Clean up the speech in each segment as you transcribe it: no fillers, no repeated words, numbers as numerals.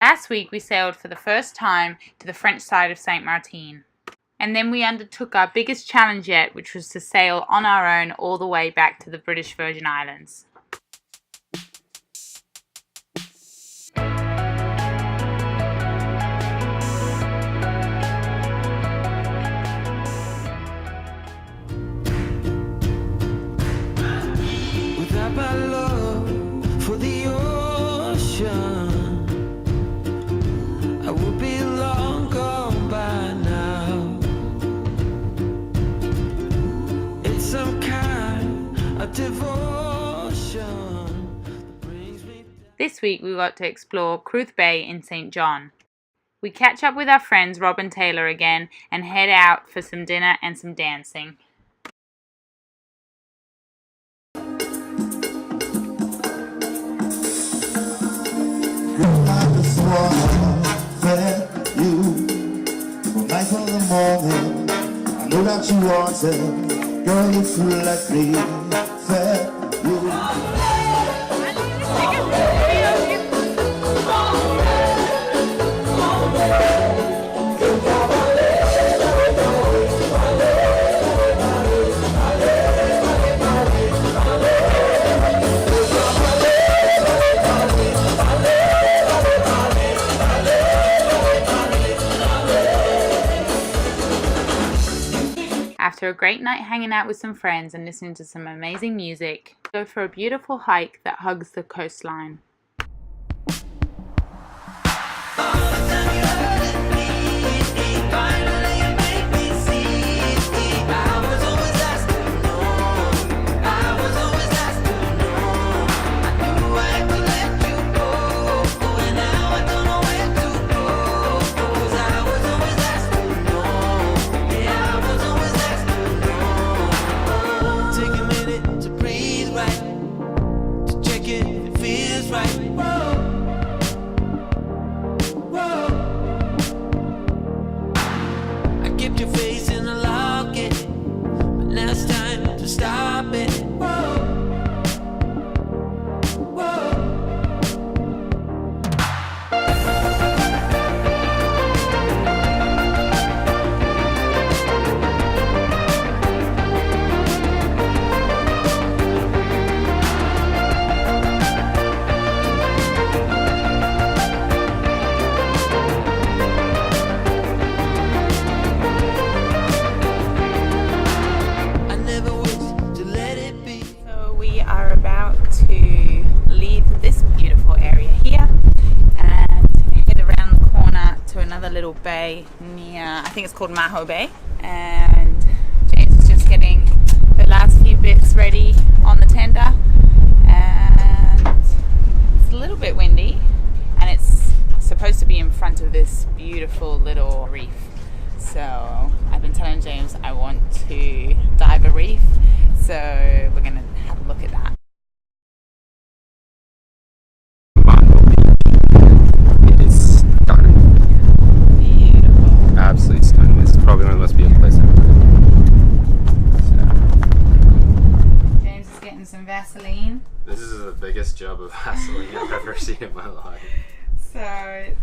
Last week we sailed for the first time to the French side of Saint Martin. And then we undertook our biggest challenge yet, which was to sail on our own all the way back to the British Virgin Islands. Without my love for the ocean, I would be long gone by now. It's some kind of devotion that brings me down. This week we got to explore Cruz Bay in St. John. We catch up with our friends Rob and Taylor again and head out for some dinner and some dancing. I just wanna thank you from night till the morning. I know that you want it, girl, if you let me thank you. After a great night hanging out with some friends and listening to some amazing music, go for a beautiful hike that hugs the coastline. Little bay near, I think it's called Maho Bay, and James is just getting the last few bits ready on the tender, and it's a little bit windy, and it's supposed to be in front of this beautiful little reef. So I've been telling James I want to dive a reef, so we're going to have a look at that. Absolutely stunning. This is probably one of the most beautiful places I've ever been. James is getting some Vaseline. This is the biggest job of Vaseline I've ever seen in my life. So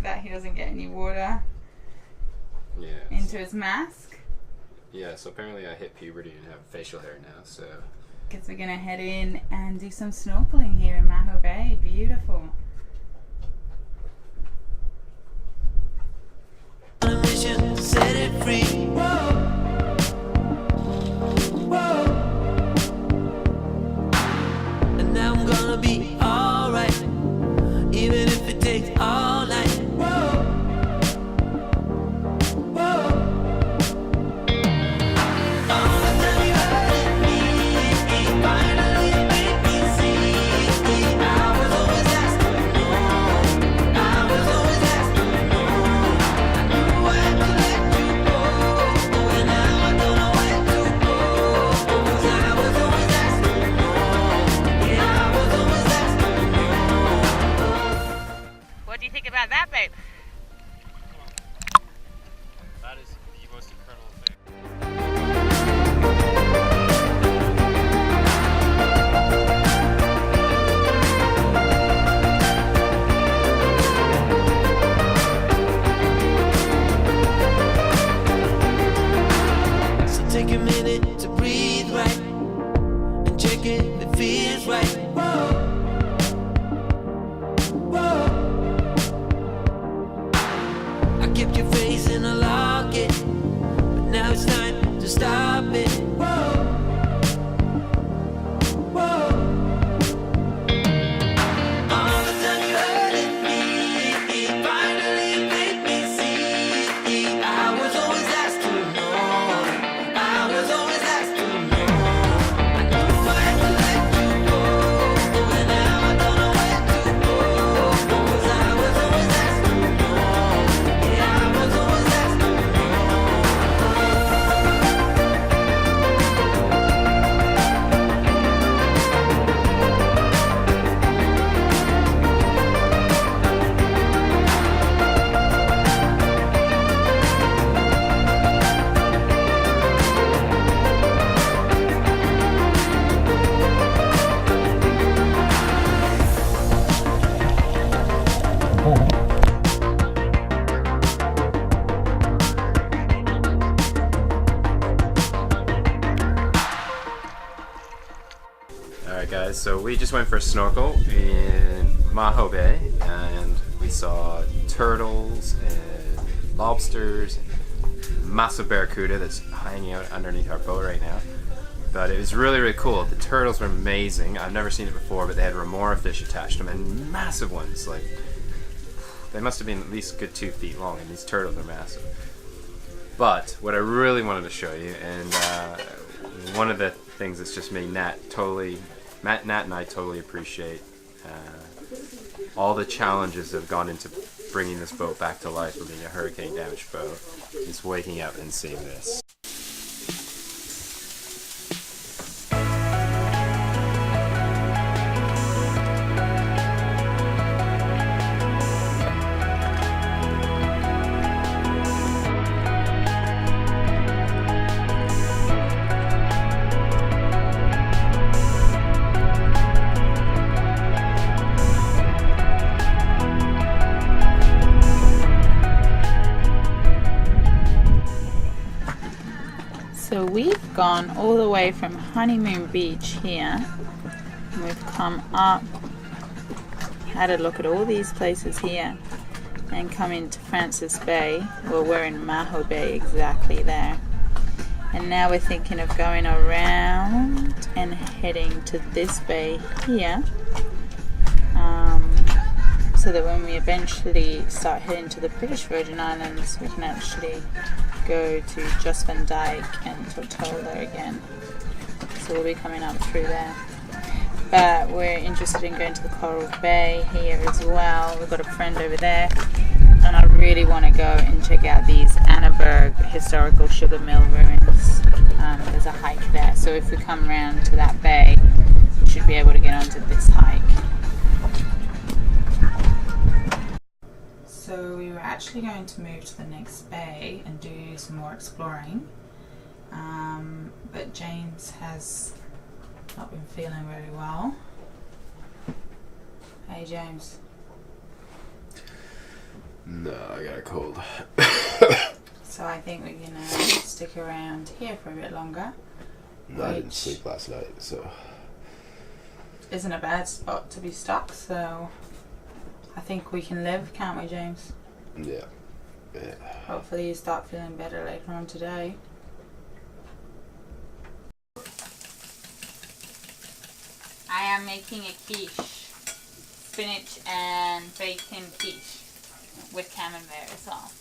that he doesn't get any water into his mask. Yeah, so apparently I hit puberty and have facial hair now, so. Because we're going to head in and do some snorkeling here in Maho Bay. Beautiful. Set it free. Whoa. Whoa. And now I'm gonna be alright, even if it takes all night. Whoa. Whoa. All the time you hurt me, finally make me see. I was always asked to know. I was always asked to know. I knew I had to let you go, and now I don't know where to go. 'Cause I was always asked to know. Yeah, I was always asked to know. What do you think about that, babe? That is the most incredible thing. Alright guys, so we just went for a snorkel in Maho Bay and we saw turtles and lobsters and massive barracuda that's hanging out underneath our boat right now. But it was really, really cool. The turtles were amazing. I've never seen it before, but they had remora fish attached to them and massive ones. Like, they must have been at least a good 2 feet long, and these turtles are massive. But what I really wanted to show you, and one of the things that's just made Nat and I totally appreciate all the challenges that have gone into bringing this boat back to life for being a hurricane damaged boat, is waking up and seeing this. So we've gone all the way from Honeymoon Beach here, and we've come up, had a look at all these places here, and come into Francis Bay. Well, we're in Maho Bay, exactly there. And now we're thinking of going around and heading to this bay here, so that when we eventually start heading to the British Virgin Islands, we can actually go to Just Van Dyke and Tortola again. So we'll be coming up through there. But we're interested in going to the Coral Bay here as well. We've got a friend over there, and I really want to go and check out these Annaberg historical sugar mill ruins. There's a hike there, so if we come around to that bay, we should be able to get onto this hike. So we were actually going to move to the next bay and do some more exploring, but James has not been feeling very well. Hey James. No, I got a cold. So I think we're gonna stick around here for a bit longer. No, I didn't sleep last night, so... Isn't a bad spot to be stuck, so I think we can live, can't we, James? Yeah. Hopefully you start feeling better later on today. I am making a quiche, spinach and bacon quiche with camembert as well.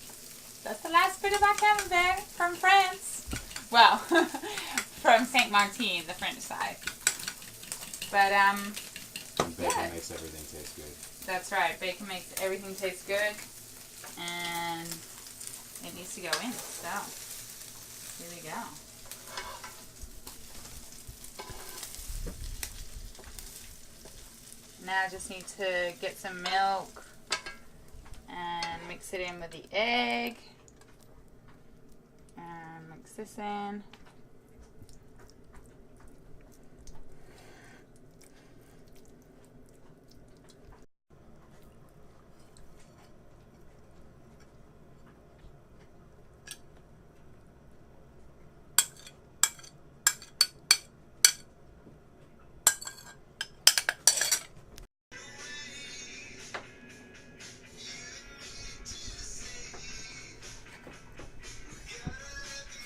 That's the last bit of our camembert from France. Well, from Saint Martin, the French side. But Bacon makes everything taste good. that's right. Bacon makes everything taste good, and it needs to go in. So here we go. Now I just need to get some milk and mix it in with the egg, and mix this in.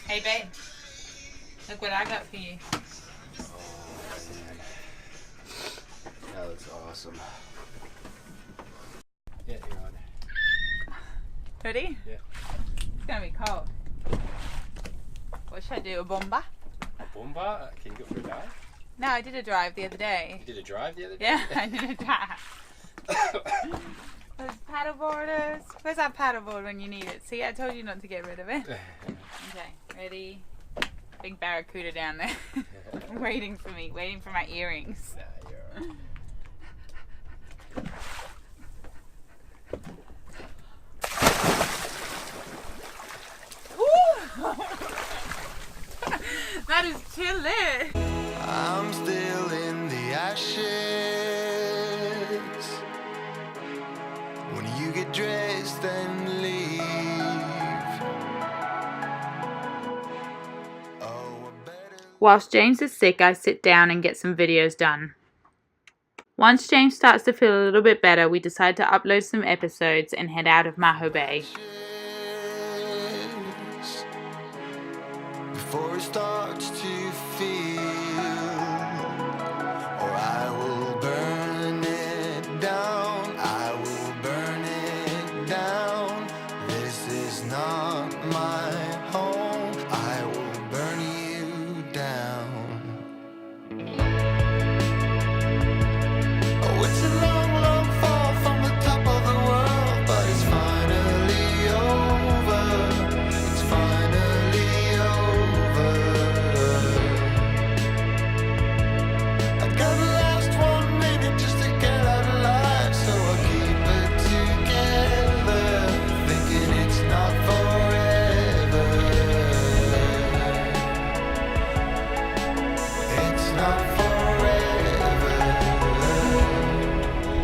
Hey babe, look what I got for you. Oh, man. That looks awesome. Yeah, you're on. Ready? Yeah. It's gonna be cold. What should I do, a bomba? A bomba? Can you go for a dive? No, I did a drive the other day. You did a drive the other day? Yeah, I did a drive. Those paddleboarders. Where's our paddleboard when you need it? See, I told you not to get rid of it. Okay, ready? Big barracuda down there. Waiting for me, waiting for my earrings. Nah, you're Woo! That is chilly. I'm still in the ashes when you dressed and leave. Oh, I better. Whilst James is sick, I sit down and get some videos done. Once James starts to feel a little bit better, we decide to upload some episodes and head out of Maho Bay. Before it starts to feel, or I will burn it down. I will burn it down. This is not my home. I will burn you down. Oh, it's a long, long fall from the top of the world, but it's finally over. It's finally over. I got the last 1 minute just to get out alive, so I keep it together, thinking it's not forever. It's not forever.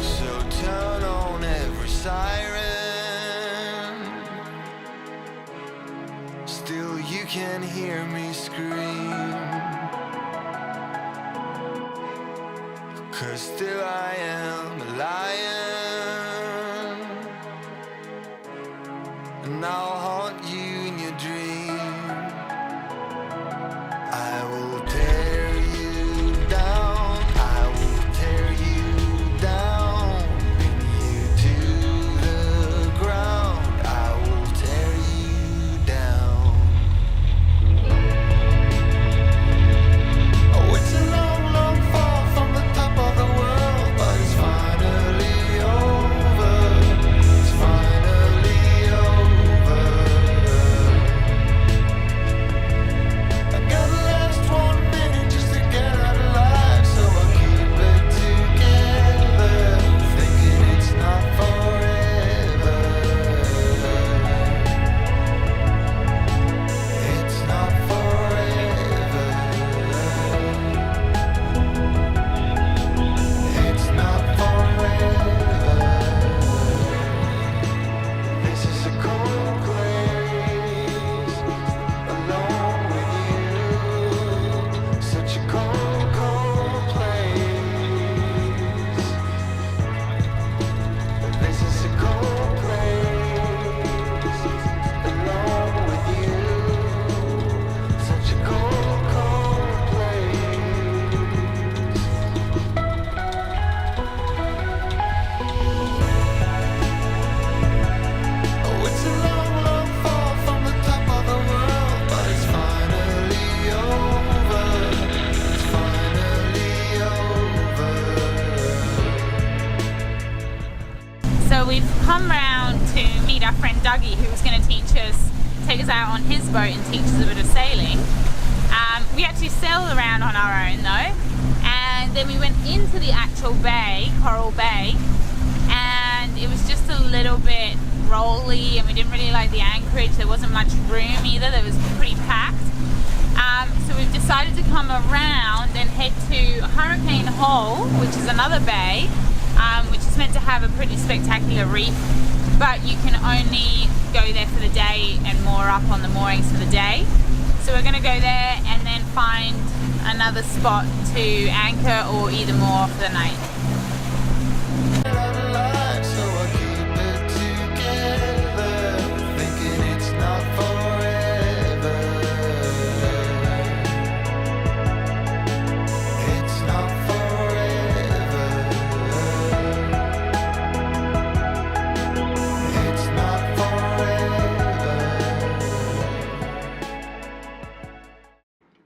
So turn on every siren. Still you can hear me scream. 'Cause still I am a lion, and I'll haunt you in your dream. I will tear you down. I will tear you down, pin you to the ground. I will tear you down. Oh, it's a long, long fall from the top of the world, but it's finally over. It's finally over. I got the last 1 minute just to get out alive, so I keep it together, thinking it's not forever. It's not forever. It's not forever. This is a cold place, alone with you. Such a cold, cold place. This is a cold place, alone with you. Such a cold, cold place. Oh, it's a long, long fall from the top of the world, but it's finally over. It's finally over. So we've come round to meet our friend Dougie, who was going to take us out on his boat and teach us a bit of sailing. We actually sailed around on our own though, and then we went into the actual bay, Coral Bay, and it was just a little bit rolly, and we didn't really like the anchorage. There wasn't much room either. There was pretty packed. So we've decided to come around and head to Hurricane Hole, which is another bay, which is meant to have a pretty spectacular reef, but you can only go there for the day and moor up on the moorings for the day. So we're going to go there and then find another spot to anchor or either moor for the night. Get out alive, so I keep it together, thinking it's not forever. It's not forever. It's not forever.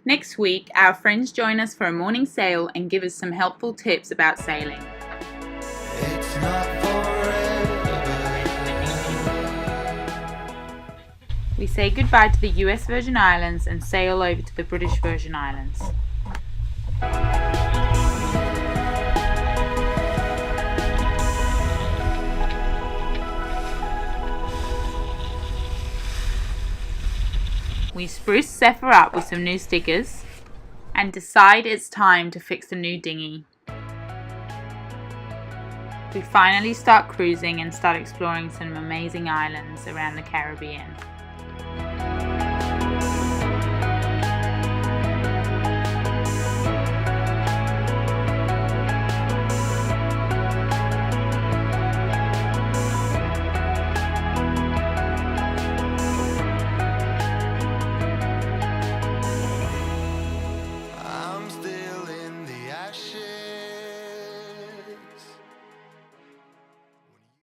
Next week, our friends join us for a morning sail and give us some helpful tips about sailing. It's not forever. We say goodbye to the US Virgin Islands and sail over to the British Virgin Islands. We spruce Zephyr up with some new stickers and decide it's time to fix the new dinghy. We finally start cruising and start exploring some amazing islands around the Caribbean.